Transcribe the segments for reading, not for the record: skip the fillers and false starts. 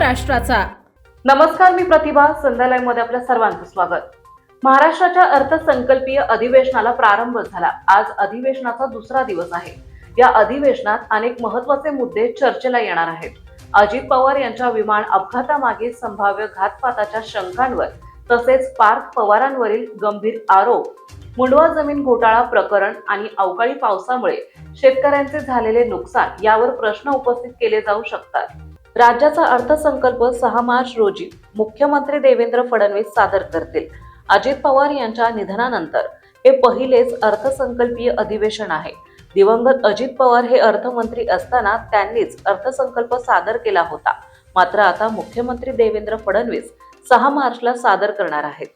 महाराष्ट्राचा. नमस्कार, मी प्रतिभा. संध्या लाईव्ह मध्ये आपल्या सर्वांचं स्वागत. महाराष्ट्राच्या अर्थसंकल्पीय अधिवेशनाला प्रारंभ झाला. आज अधिवेशनाचा दुसरा दिवस आहे. या अधिवेशनात अनेक महत्त्वाचे मुद्दे चर्चेला येणार आहेत. अजित पवार यांच्या विमान अपघातामागे संभाव्य घातपाताच्या शंकांवर, तसेच पार्थ पवारांवरील गंभीर आरोप, मुंडवा जमीन घोटाळा प्रकरण आणि अवकाळी पावसामुळे शेतकऱ्यांचे झालेले नुकसान यावर प्रश्न उपस्थित केले जाऊ शकतात. राज्याचा अर्थसंकल्प 6 मार्च रोजी मुख्यमंत्री देवेंद्र फडणवीस सादर करतील. अजित पवार यांच्या निधनानंतर हे पहिलेच अर्थसंकल्पीय अधिवेशन आहे. दिवंगत अजित पवार हे अर्थमंत्री असताना त्यांनीच अर्थसंकल्प सादर केला होता. मात्र आता मुख्यमंत्री देवेंद्र फडणवीस 6 मार्चला सादर करणार आहेत.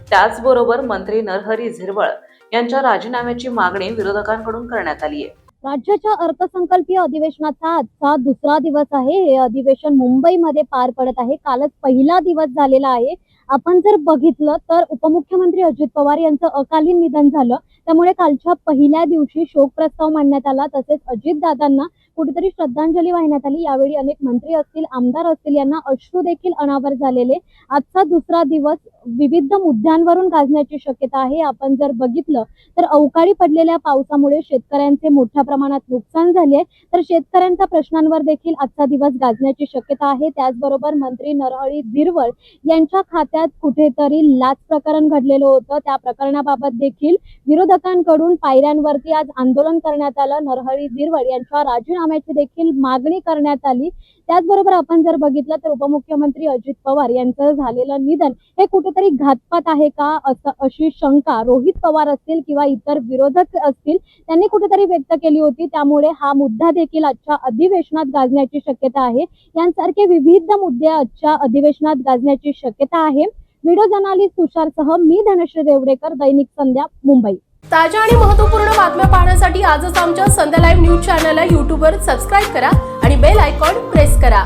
त्याचबरोबर मंत्री नरहरी झिरवळ यांच्या राजीनाम्याची मागणी विरोधकांकडून करण्यात आली आहे. राज्याच्या अर्थसंकल्पीय अधिवेशनाचा आजचा दुसरा दिवस आहे. हे अधिवेशन मुंबईमध्ये पार पडत आहे. कालच पहिला दिवस झालेला आहे. आपण जर बघितलं तर उपमुख्यमंत्री अजित पवार यांचं अकाली निधन झालं. त्यामुळे कालच्या पहिल्या दिवशी शोक प्रस्ताव मांडण्यात आला. तसेच अजितदादांना कुठेतरी श्रद्धांजली वाहण्यात आली. यावेळी अनेक मंत्री असतील, आमदार असतील यांना अश्रू देखील अनावर झालेले. आजचा दुसरा दिवस विविध मुद्द्यांवरून गाजण्याची शक्यता आहे. आपण जर बघितलं तर अवकाळी पडलेल्या पावसामुळे शेतकऱ्यांचे मोठ्या प्रमाणात नुकसान झाले, तर शेतकऱ्यांच्या प्रश्नांवर देखील आजचा दिवस गाजण्याची शक्यता आहे. त्याचबरोबर मंत्री नरहरी झिरवळ यांच्या खात्यात कुठेतरी लाच प्रकरण घडलेलं होतं. त्या प्रकरणाबाबत देखील विरोधकांकडून पायऱ्यांवरती आज आंदोलन करण्यात आलं. नरहरी झिरवळ यांच्या राजीनाम्याची देखील मागणी करण्यात आली. त्याचबरोबर आपण जर बघितलं तर उपमुख्यमंत्री अजित पवार यांचं झालेलं निधन हे कुठेतरी घातपात आहे का, अशी शंका रोहित पवार असतील किंवा इतर विरोधक असतील त्यांनी कुठेतरी व्यक्त केली होती. त्यामुळे हा मुद्दा देखील आजच्या अधिवेशनात गाजण्याची शक्यता आहे. यांसारखे विविध मुद्दे आजच्या अधिवेशनात गाजण्याची शक्यता आहे. व्हिडिओ जर्नलिस्ट तुषारसह मी धनश्री देवडेकर, दैनिक संध्या, मुंबई. ताज्या आणि महत्त्वपूर्ण बातम्या पाहण्यासाठी आजच आमच्या संध्या लाईव्ह न्यूज चॅनलला YouTubeवर सबस्क्राईब करा आणि बेल आयकॉन प्रेस करा.